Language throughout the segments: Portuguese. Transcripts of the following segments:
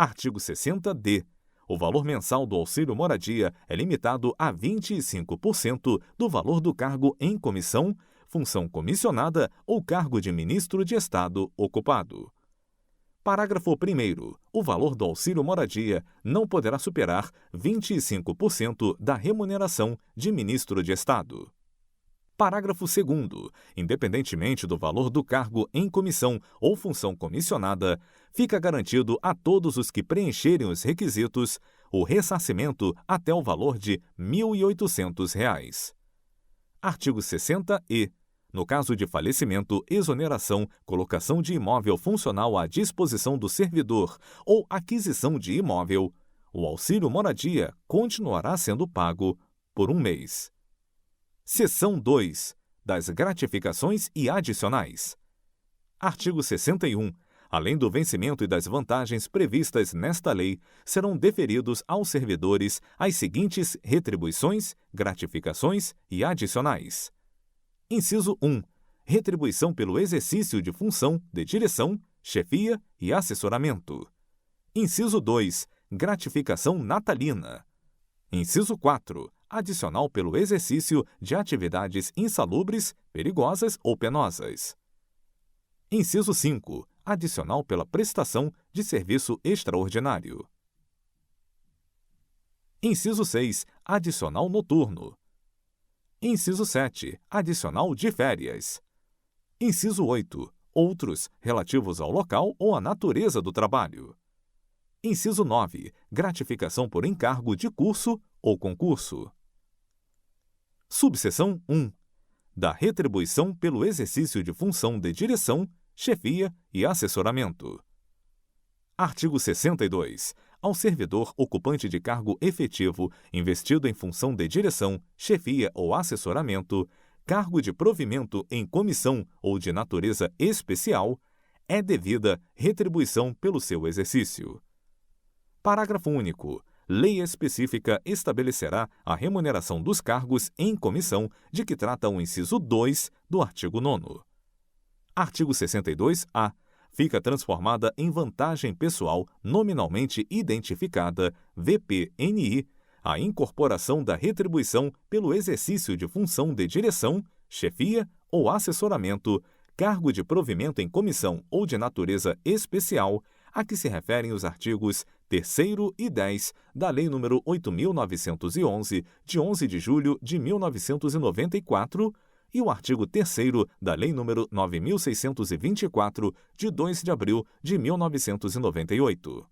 Artigo 60-D. O valor mensal do auxílio moradia é limitado a 25% do valor do cargo em comissão, função comissionada ou cargo de ministro de Estado ocupado. Parágrafo 1º. O valor do auxílio moradia não poderá superar 25% da remuneração de ministro de Estado. Parágrafo 2º. Independentemente do valor do cargo em comissão ou função comissionada, fica garantido a todos os que preencherem os requisitos o ressarcimento até o valor de R$ 1.800. Artigo 60-E. No caso de falecimento, exoneração, colocação de imóvel funcional à disposição do servidor ou aquisição de imóvel, o auxílio moradia continuará sendo pago por 1 mês. Seção 2. Das gratificações e adicionais. Artigo 61. Além do vencimento e das vantagens previstas nesta lei, serão deferidos aos servidores as seguintes retribuições, gratificações e adicionais. Inciso 1. Retribuição pelo exercício de função de direção, chefia e assessoramento. Inciso 2. Gratificação natalina. Inciso 4. Adicional pelo exercício de atividades insalubres, perigosas ou penosas. Inciso 5. Adicional pela prestação de serviço extraordinário. Inciso 6. Adicional noturno. Inciso 7. Adicional de férias. Inciso 8. Outros, relativos ao local ou à natureza do trabalho. Inciso 9. Gratificação por encargo de curso ou concurso. Subseção 1. Da retribuição pelo exercício de função de direção, chefia e assessoramento. Artigo 62. Ao servidor ocupante de cargo efetivo investido em função de direção, chefia ou assessoramento, cargo de provimento em comissão ou de natureza especial, é devida retribuição pelo seu exercício. Parágrafo único. Lei específica estabelecerá a remuneração dos cargos em comissão de que trata o inciso 2 do artigo 9º. Artigo 62-A. Fica transformada em vantagem pessoal nominalmente identificada, VPNI, a incorporação da retribuição pelo exercício de função de direção, chefia ou assessoramento, cargo de provimento em comissão ou de natureza especial, a que se referem os artigos 3º e 10 da Lei nº 8.911, de 11 de julho de 1994, e o artigo 3º da Lei nº 9.624, de 2 de abril de 1998.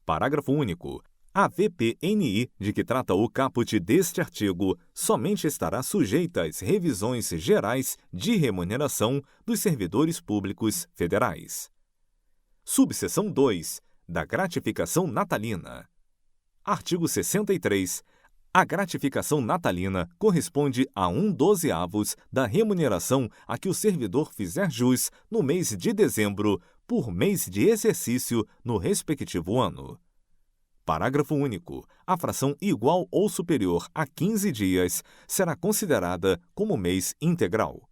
Parágrafo único. A VPNI, de que trata o caput deste artigo, somente estará sujeita às revisões gerais de remuneração dos servidores públicos federais. Subseção 2. Da gratificação natalina. Artigo 63. A gratificação natalina corresponde a 1/12 da remuneração a que o servidor fizer jus no mês de dezembro, por mês de exercício no respectivo ano. Parágrafo único. A fração igual ou superior a 15 dias será considerada como mês integral.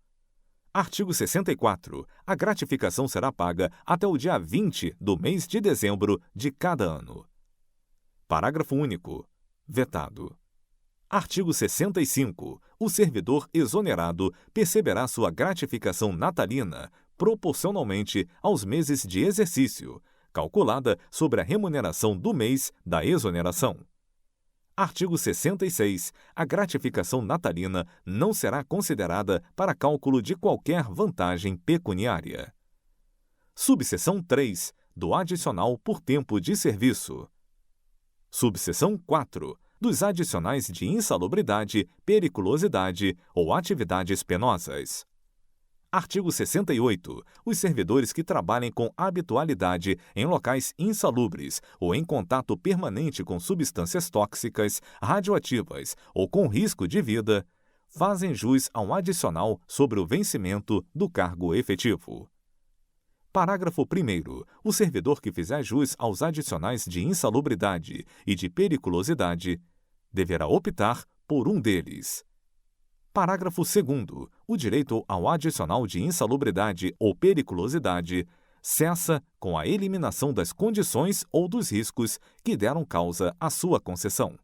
Artigo 64. A gratificação será paga até o dia 20 do mês de dezembro de cada ano. Parágrafo único. Vetado. Artigo 65. O servidor exonerado perceberá sua gratificação natalina proporcionalmente aos meses de exercício, calculada sobre a remuneração do mês da exoneração. Artigo 66. A gratificação natalina não será considerada para cálculo de qualquer vantagem pecuniária. Subseção 3. Do adicional por tempo de serviço. Subseção 4. Dos adicionais de insalubridade, periculosidade ou atividades penosas. Artigo 68. Os servidores que trabalhem com habitualidade em locais insalubres ou em contato permanente com substâncias tóxicas, radioativas ou com risco de vida, fazem jus a um adicional sobre o vencimento do cargo efetivo. Parágrafo 1º. O servidor que fizer jus aos adicionais de insalubridade e de periculosidade deverá optar por um deles. Parágrafo 2º. O direito ao adicional de insalubridade ou periculosidade cessa com a eliminação das condições ou dos riscos que deram causa à sua concessão.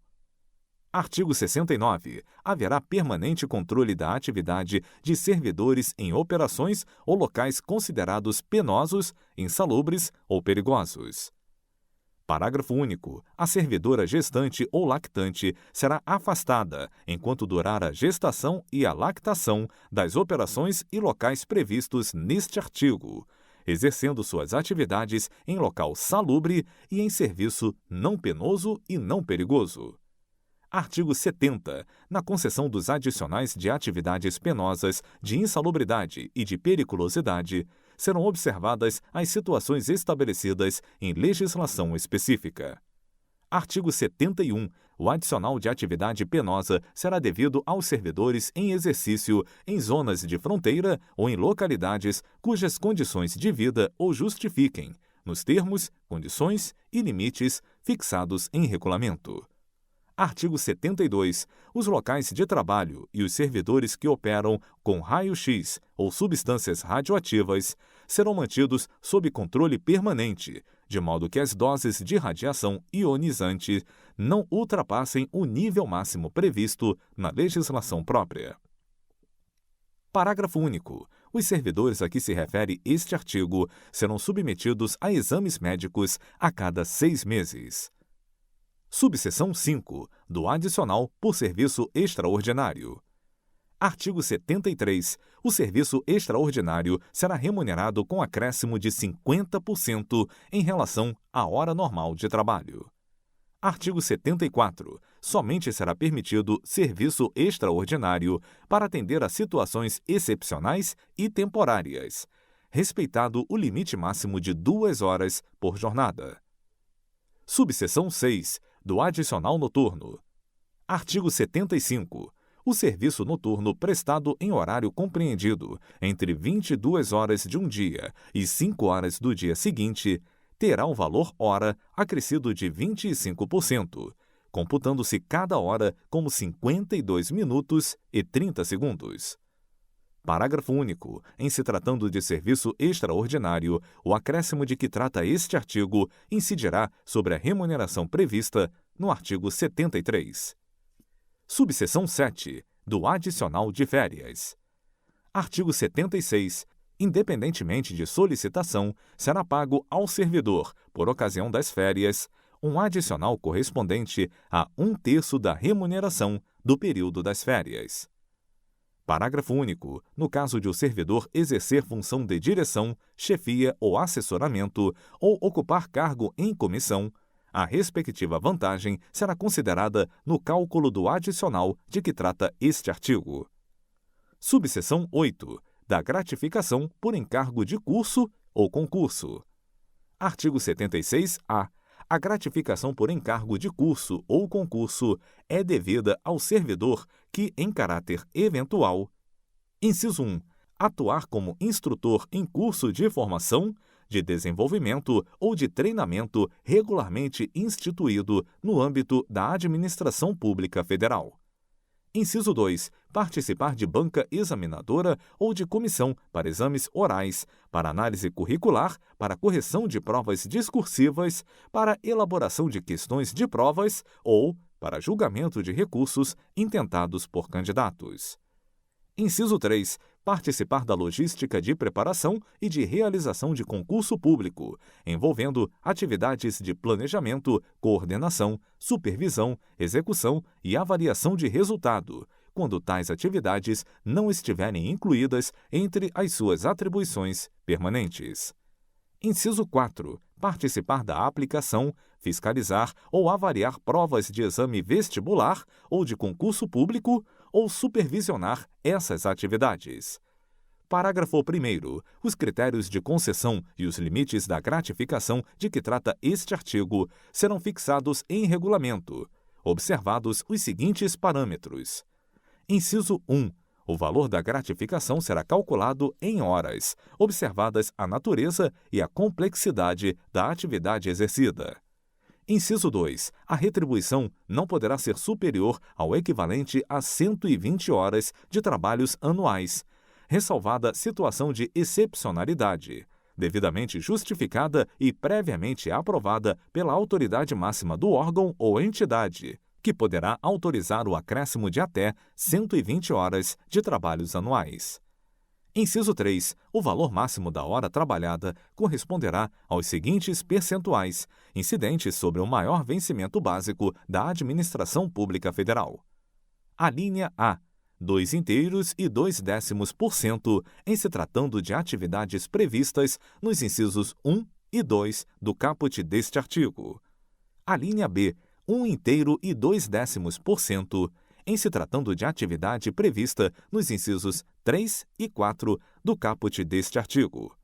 Artigo 69. Haverá permanente controle da atividade de servidores em operações ou locais considerados penosos, insalubres ou perigosos. Parágrafo único. A servidora gestante ou lactante será afastada, enquanto durar a gestação e a lactação, das operações e locais previstos neste artigo, exercendo suas atividades em local salubre e em serviço não penoso e não perigoso. Artigo 70. Na concessão dos adicionais de atividades penosas, de insalubridade e de periculosidade, serão observadas as situações estabelecidas em legislação específica. Artigo 71. O adicional de atividade penosa será devido aos servidores em exercício em zonas de fronteira ou em localidades cujas condições de vida o justifiquem, nos termos, condições e limites fixados em regulamento. Artigo 72. Os locais de trabalho e os servidores que operam com raio-x ou substâncias radioativas serão mantidos sob controle permanente, de modo que as doses de radiação ionizante não ultrapassem o nível máximo previsto na legislação própria. Parágrafo único. Os servidores a que se refere este artigo serão submetidos a exames médicos a cada 6 meses. Subseção 5. Do adicional por serviço extraordinário. Artigo 73. O serviço extraordinário será remunerado com acréscimo de 50% em relação à hora normal de trabalho. Artigo 74. Somente será permitido serviço extraordinário para atender a situações excepcionais e temporárias, respeitado o limite máximo de 2 horas por jornada. Subseção 6. Do adicional noturno. Artigo 75. O serviço noturno prestado em horário compreendido entre 22 horas de um dia e 5 horas do dia seguinte terá o valor hora acrescido de 25%, computando-se cada hora como 52 minutos e 30 segundos. Parágrafo único. Em se tratando de serviço extraordinário, o acréscimo de que trata este artigo incidirá sobre a remuneração prevista no artigo 73. Subseção 7. Do adicional de férias. Artigo 76. Independentemente de solicitação, será pago ao servidor, por ocasião das férias, um adicional correspondente a 1/3 da remuneração do período das férias. Parágrafo único. No caso de o servidor exercer função de direção, chefia ou assessoramento, ou ocupar cargo em comissão, a respectiva vantagem será considerada no cálculo do adicional de que trata este artigo. Subseção 8. Da gratificação por encargo de curso ou concurso. Artigo 76-A. A gratificação por encargo de curso ou concurso é devida ao servidor que, em caráter eventual, inciso 1, atuar como instrutor em curso de formação, de desenvolvimento ou de treinamento regularmente instituído no âmbito da Administração Pública Federal. Inciso 2. Participar de banca examinadora ou de comissão para exames orais, para análise curricular, para correção de provas discursivas, para elaboração de questões de provas ou para julgamento de recursos intentados por candidatos. Inciso 3. Participar da logística de preparação e de realização de concurso público, envolvendo atividades de planejamento, coordenação, supervisão, execução e avaliação de resultado, quando tais atividades não estiverem incluídas entre as suas atribuições permanentes. Inciso 4. Participar da aplicação, fiscalizar ou avaliar provas de exame vestibular ou de concurso público ou supervisionar essas atividades. Parágrafo 1º. Os critérios de concessão e os limites da gratificação de que trata este artigo serão fixados em regulamento, observados os seguintes parâmetros. Inciso 1. O valor da gratificação será calculado em horas, observadas a natureza e a complexidade da atividade exercida. Inciso 2. A retribuição não poderá ser superior ao equivalente a 120 horas de trabalhos anuais, ressalvada situação de excepcionalidade, devidamente justificada e previamente aprovada pela autoridade máxima do órgão ou entidade, que poderá autorizar o acréscimo de até 120 horas de trabalhos anuais. Inciso 3. O valor máximo da hora trabalhada corresponderá aos seguintes percentuais, incidentes sobre o maior vencimento básico da Administração Pública Federal. Alínea A. 2,2% em se tratando de atividades previstas nos incisos 1 e 2 do caput deste artigo. Alínea B. 1,2% em se tratando de atividade prevista nos incisos 3 e 4 do caput deste artigo.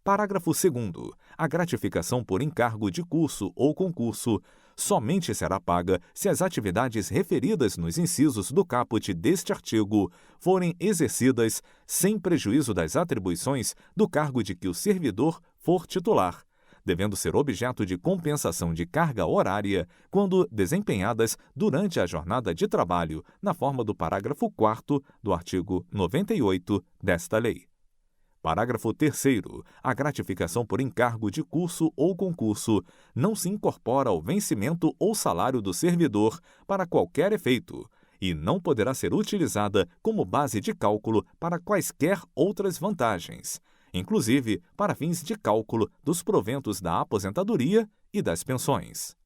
Parágrafo 2º. A gratificação por encargo de curso ou concurso somente será paga se as atividades referidas nos incisos do caput deste artigo forem exercidas sem prejuízo das atribuições do cargo de que o servidor for titular, devendo ser objeto de compensação de carga horária quando desempenhadas durante a jornada de trabalho, na forma do parágrafo 4º do artigo 98 desta lei. Parágrafo 3º. A gratificação por encargo de curso ou concurso não se incorpora ao vencimento ou salário do servidor para qualquer efeito e não poderá ser utilizada como base de cálculo para quaisquer outras vantagens, inclusive para fins de cálculo dos proventos da aposentadoria e das pensões.